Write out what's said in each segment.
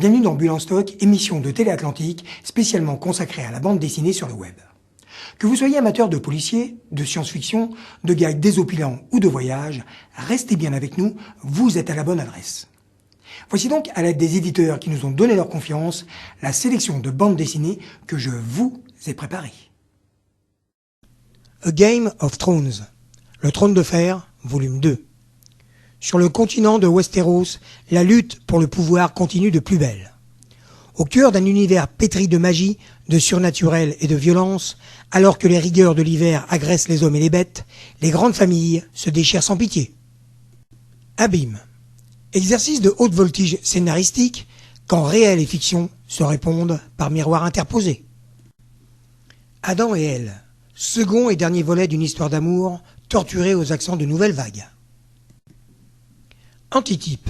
Bienvenue dans Bulle en stock, émission de Télé Atlantique spécialement consacrée à la bande dessinée sur le web. Que vous soyez amateur de policiers, de science-fiction, de gags désopilants ou de voyages, restez bien avec nous, vous êtes à la bonne adresse. Voici donc, à l'aide des éditeurs qui nous ont donné leur confiance, la sélection de bandes dessinées que je vous ai préparées. A Game of Thrones, le trône de fer, volume 2. Sur le continent de Westeros, la lutte pour le pouvoir continue de plus belle. Au cœur d'un univers pétri de magie, de surnaturel et de violence, alors que les rigueurs de l'hiver agressent les hommes et les bêtes, les grandes familles se déchirent sans pitié. Abîme. Exercice de haute voltige scénaristique, quand réel et fiction se répondent par miroir interposé. Adam et Elle. Second et dernier volet d'une histoire d'amour, torturée aux accents de nouvelles vagues. Antitype.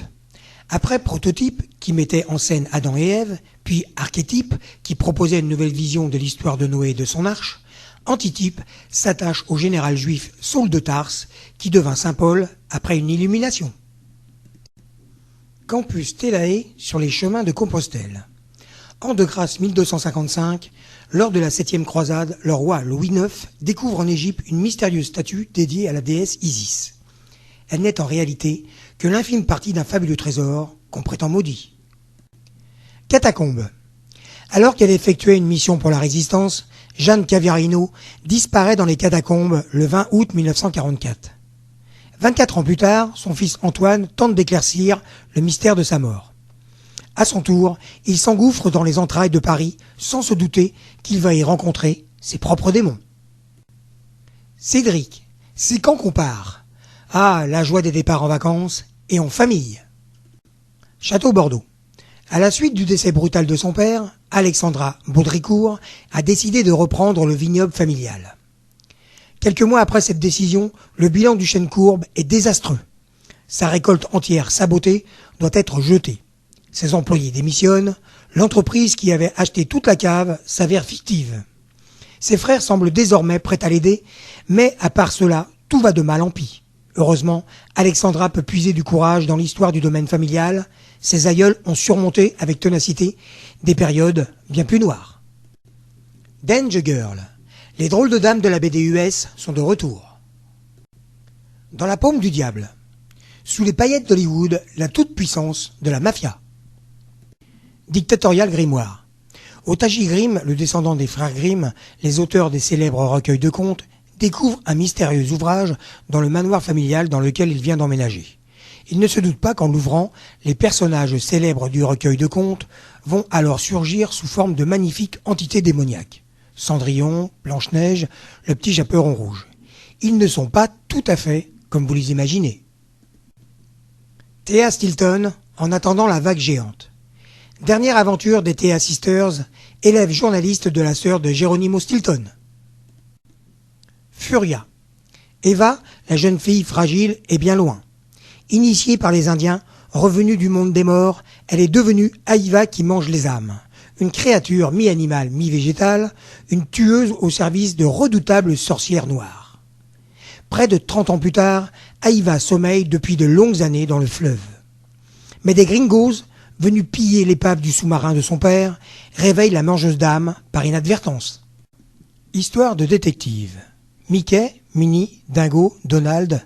Après Prototype, qui mettait en scène Adam et Ève, puis Archétype, qui proposait une nouvelle vision de l'histoire de Noé et de son arche, Antitype s'attache au général juif Saul de Tarse, qui devint Saint Paul après une illumination. Campus Telae sur les chemins de Compostelle. An de grâce 1255, lors de la 7e croisade, le roi Louis IX découvre en Égypte une mystérieuse statue dédiée à la déesse Isis. Elle n'est en réalité que l'infime partie d'un fabuleux trésor qu'on prétend maudit. Catacombe. Alors qu'elle effectuait une mission pour la résistance, Jeanne Caviarino disparaît dans les catacombes le 20 août 1944. 24 ans plus tard, son fils Antoine tente d'éclaircir le mystère de sa mort. À son tour, il s'engouffre dans les entrailles de Paris sans se douter qu'il va y rencontrer ses propres démons. Cédric, c'est quand qu'on part ? Ah, la joie des départs en vacances et en famille. Château Bordeaux. À la suite du décès brutal de son père, Alexandra Baudricourt a décidé de reprendre le vignoble familial. Quelques mois après cette décision, le bilan du chêne courbe est désastreux. Sa récolte entière sabotée doit être jetée. Ses employés démissionnent, l'entreprise qui avait acheté toute la cave s'avère fictive. Ses frères semblent désormais prêts à l'aider, mais à part cela, tout va de mal en pis. Heureusement, Alexandra peut puiser du courage dans l'histoire du domaine familial. Ses aïeuls ont surmonté avec ténacité des périodes bien plus noires. Danger Girl. Les drôles de dames de la BDUS sont de retour. Dans la paume du diable. Sous les paillettes d'Hollywood, la toute-puissance de la mafia. Dictatorial grimoire. Otachi Grimm, le descendant des frères Grimm, les auteurs des célèbres recueils de contes, découvre un mystérieux ouvrage dans le manoir familial dans lequel il vient d'emménager. Il ne se doute pas qu'en l'ouvrant, les personnages célèbres du recueil de contes vont alors surgir sous forme de magnifiques entités démoniaques. Cendrillon, Blanche-Neige, le petit chaperon rouge. Ils ne sont pas tout à fait comme vous les imaginez. Thea Stilton, en attendant la vague géante. Dernière aventure des Thea Sisters, élève journaliste de la sœur de Geronimo Stilton. Furia. Eva, la jeune fille fragile, est bien loin. Initiée par les Indiens, revenue du monde des morts, elle est devenue Aïva qui mange les âmes. Une créature mi-animale, mi-végétale, une tueuse au service de redoutables sorcières noires. Près de 30 ans plus tard, Aïva sommeille depuis de longues années dans le fleuve. Mais des gringos, venus piller l'épave du sous-marin de son père, réveillent la mangeuse d'âmes par inadvertance. Histoire de détective. Mickey, Minnie, Dingo, Donald,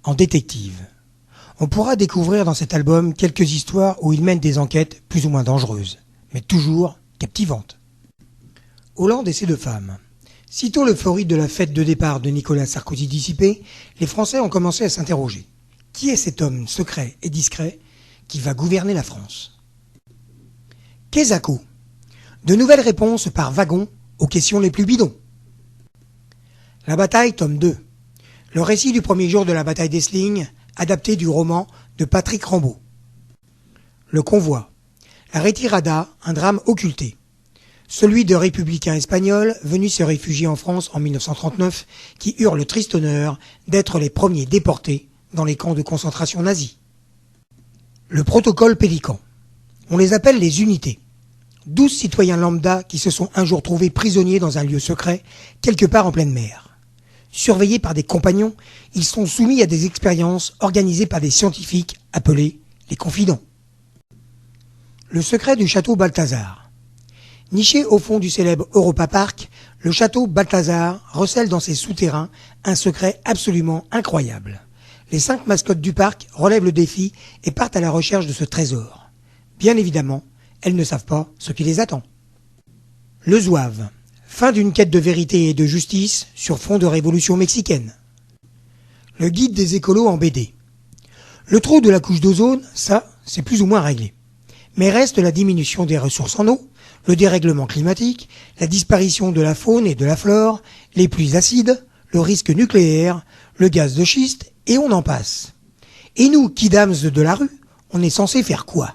en détective. On pourra découvrir dans cet album quelques histoires où il mène des enquêtes plus ou moins dangereuses, mais toujours captivantes. Hollande et ses deux femmes. Sitôt l'euphorie de la fête de départ de Nicolas Sarkozy dissipée, les Français ont commencé à s'interroger. Qui est cet homme secret et discret qui va gouverner la France ? Kezako. De nouvelles réponses par wagon aux questions les plus bidons. La bataille, tome 2. Le récit du premier jour de la bataille d'Essling, adapté du roman de Patrick Rambaud. Le convoi. La retirada, un drame occulté. Celui de républicains espagnols venus se réfugier en France en 1939, qui eurent le triste honneur d'être les premiers déportés dans les camps de concentration nazis. Le protocole Pélican. On les appelle les unités. 12 citoyens lambda qui se sont un jour trouvés prisonniers dans un lieu secret, quelque part en pleine mer. Surveillés par des compagnons, ils sont soumis à des expériences organisées par des scientifiques appelés les confidents. Le secret du château Balthazar. Niché au fond du célèbre Europa Park, le château Balthazar recèle dans ses souterrains un secret absolument incroyable. Les 5 mascottes du parc relèvent le défi et partent à la recherche de ce trésor. Bien évidemment, elles ne savent pas ce qui les attend. Le Zouave. Fin d'une quête de vérité et de justice sur fond de révolution mexicaine. Le guide des écolos en BD. Le trou de la couche d'ozone, ça, c'est plus ou moins réglé. Mais reste la diminution des ressources en eau, le dérèglement climatique, la disparition de la faune et de la flore, les pluies acides, le risque nucléaire, le gaz de schiste, et on en passe. Et nous, kidams de la rue, on est censé faire quoi?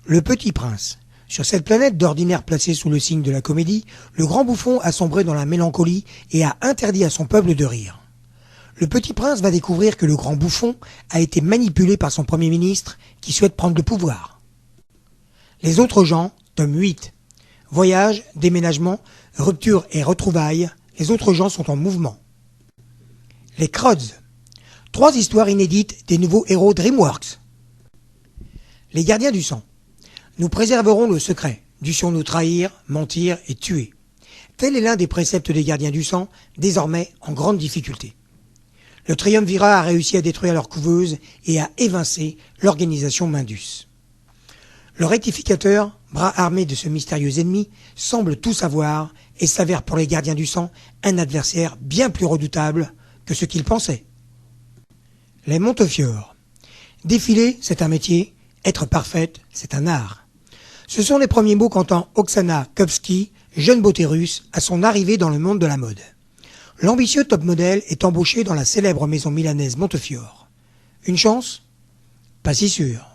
Le Petit Prince. Sur cette planète d'ordinaire placée sous le signe de la comédie, le grand bouffon a sombré dans la mélancolie et a interdit à son peuple de rire. Le Petit Prince va découvrir que le grand bouffon a été manipulé par son Premier ministre qui souhaite prendre le pouvoir. Les autres gens, tome 8. Voyage, déménagement, rupture et retrouvailles, les autres gens sont en mouvement. Les Croods. 3 histoires inédites des nouveaux héros DreamWorks. Les gardiens du sang. Nous préserverons le secret, dussions-nous trahir, mentir et tuer. Tel est l'un des préceptes des gardiens du sang, désormais en grande difficulté. Le triumvirat a réussi à détruire leur couveuse et à évincer l'organisation Mindus. Le rectificateur, bras armé de ce mystérieux ennemi, semble tout savoir et s'avère pour les gardiens du sang un adversaire bien plus redoutable que ce qu'ils pensaient. Les Montefiore. Défiler, c'est un métier, être parfaite, c'est un art. Ce sont les premiers mots qu'entend Oksana Kubski, jeune beauté russe, à son arrivée dans le monde de la mode. L'ambitieux top modèle est embauché dans la célèbre maison milanaise Montefiore. Une chance? Pas si sûr.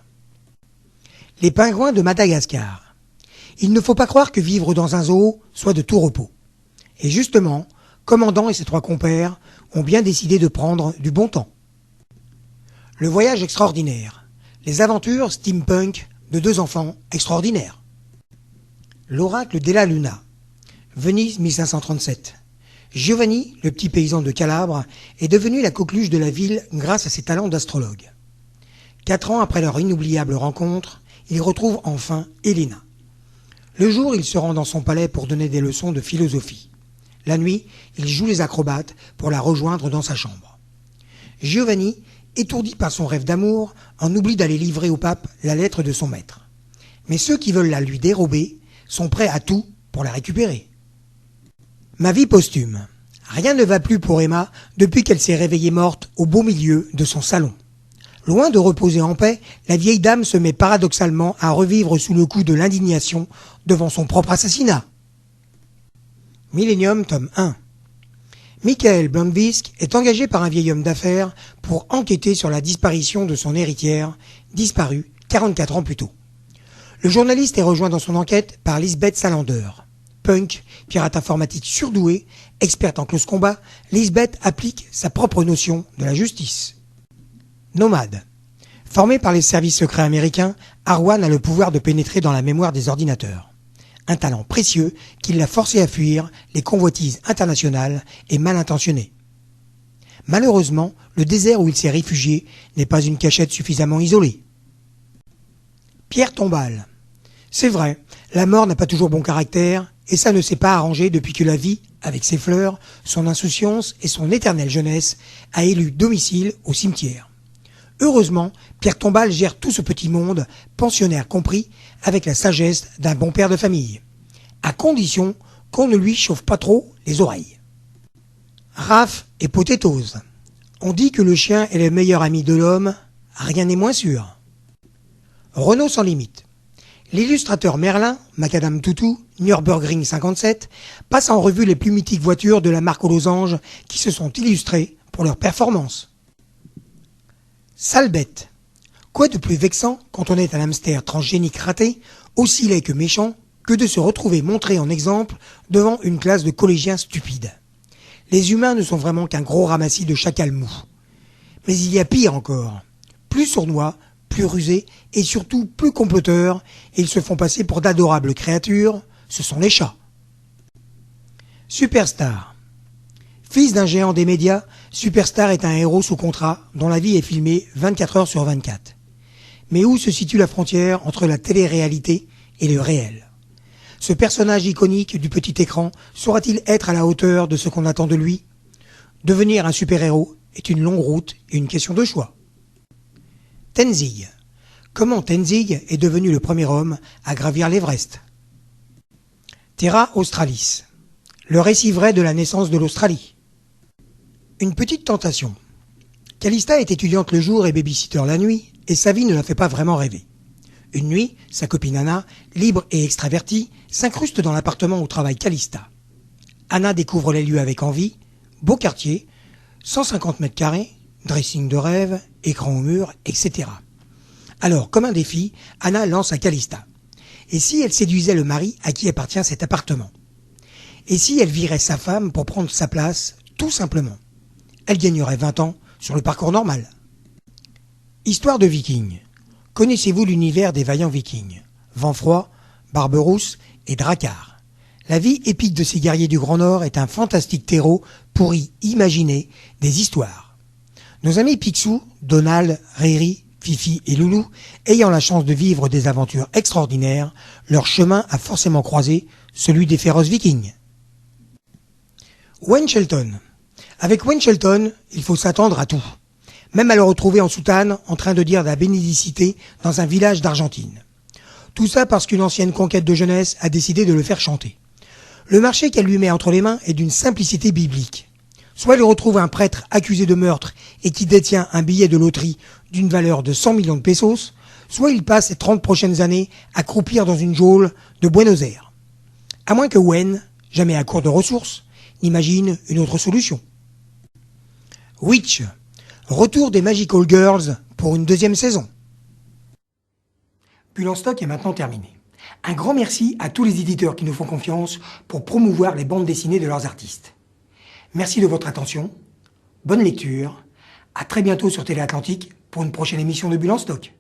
Les pingouins de Madagascar. Il ne faut pas croire que vivre dans un zoo soit de tout repos. Et justement, Commandant et ses 3 compères ont bien décidé de prendre du bon temps. Le voyage extraordinaire. Les aventures steampunk de 2 enfants extraordinaires. L'oracle della Luna. Venise 1537. Giovanni, le petit paysan de Calabre, est devenu la coqueluche de la ville grâce à ses talents d'astrologue. 4 ans après leur inoubliable rencontre, il retrouve enfin Elena. Le jour, il se rend dans son palais pour donner des leçons de philosophie. La nuit, il joue les acrobates pour la rejoindre dans sa chambre. Giovanni, étourdi par son rêve d'amour, en oublie d'aller livrer au pape la lettre de son maître. Mais ceux qui veulent la lui dérober sont prêts à tout pour la récupérer. Ma vie posthume. Rien ne va plus pour Emma depuis qu'elle s'est réveillée morte au beau milieu de son salon. Loin de reposer en paix, la vieille dame se met paradoxalement à revivre sous le coup de l'indignation devant son propre assassinat. Millennium, tome 1. Michael Blomkvist est engagé par un vieil homme d'affaires pour enquêter sur la disparition de son héritière, disparue 44 ans plus tôt. Le journaliste est rejoint dans son enquête par Lisbeth Salander. Punk, pirate informatique surdoué, experte en close combat, Lisbeth applique sa propre notion de la justice. Nomade. Formé par les services secrets américains, Arwan a le pouvoir de pénétrer dans la mémoire des ordinateurs. Un talent précieux qui l'a forcé à fuir les convoitises internationales et mal intentionnées. Malheureusement, le désert où il s'est réfugié n'est pas une cachette suffisamment isolée. Pierre Tombal. C'est vrai, la mort n'a pas toujours bon caractère, et ça ne s'est pas arrangé depuis que la vie, avec ses fleurs, son insouciance et son éternelle jeunesse, a élu domicile au cimetière. Heureusement, Pierre Tombal gère tout ce petit monde, pensionnaire compris, avec la sagesse d'un bon père de famille. À condition qu'on ne lui chauffe pas trop les oreilles. Raph et Potatoes. On dit que le chien est le meilleur ami de l'homme, rien n'est moins sûr. Renault sans limite. L'illustrateur Merlin, Macadam Toutou, Nürburgring 57, passe en revue les plus mythiques voitures de la marque aux losanges qui se sont illustrées pour leur performance. Sale bête. Quoi de plus vexant quand on est un hamster transgénique raté, aussi laid que méchant, que de se retrouver montré en exemple devant une classe de collégiens stupides. Les humains ne sont vraiment qu'un gros ramassis de chacal mou. Mais il y a pire encore. Plus sournois, plus rusés et surtout plus comploteurs, et ils se font passer pour d'adorables créatures, ce sont les chats. Superstar. Fils d'un géant des médias, Superstar est un héros sous contrat dont la vie est filmée 24 heures sur 24. Mais où se situe la frontière entre la télé-réalité et le réel? Ce personnage iconique du petit écran saura-t-il être à la hauteur de ce qu'on attend de lui? Devenir un super-héros est une longue route et une question de choix. Tenzing. Comment Tenzing est devenu le premier homme à gravir l'Everest? Terra Australis. Le récit vrai de la naissance de l'Australie. Une petite tentation. Calista est étudiante le jour et babysitter la nuit, et sa vie ne la fait pas vraiment rêver. Une nuit, sa copine Anna, libre et extravertie, s'incruste dans l'appartement où travaille Calista. Anna découvre les lieux avec envie, beau quartier, 150 mètres carrés, dressing de rêve, écran au mur, etc. Alors, comme un défi, Anna lance à Calista. Et si elle séduisait le mari à qui appartient cet appartement? Et si elle virait sa femme pour prendre sa place, tout simplement? Elle gagnerait 20 ans sur le parcours normal. Histoire de vikings. Connaissez-vous l'univers des vaillants vikings? Vent-froid, Barberousse et Drakkar. La vie épique de ces guerriers du Grand Nord est un fantastique terreau pour y imaginer des histoires. Nos amis Picsou, Donald, Riri, Fifi et Loulou, ayant la chance de vivre des aventures extraordinaires, leur chemin a forcément croisé celui des féroces vikings. Wayne Shelton. Avec Wayne Shelton, il faut s'attendre à tout. Même à le retrouver en soutane, en train de dire de la bénédicité dans un village d'Argentine. Tout ça parce qu'une ancienne conquête de jeunesse a décidé de le faire chanter. Le marché qu'elle lui met entre les mains est d'une simplicité biblique. Soit il retrouve un prêtre accusé de meurtre et qui détient un billet de loterie d'une valeur de 100 millions de pesos, soit il passe les 30 prochaines années à croupir dans une geôle de Buenos Aires. À moins que Wayne, jamais à court de ressources, n'imagine une autre solution. Witch. Retour des Magical Girls pour une deuxième saison. Bulle en stock est maintenant terminé. Un grand merci à tous les éditeurs qui nous font confiance pour promouvoir les bandes dessinées de leurs artistes. Merci de votre attention, bonne lecture, à très bientôt sur Télé Atlantique pour une prochaine émission de Bulle en stock.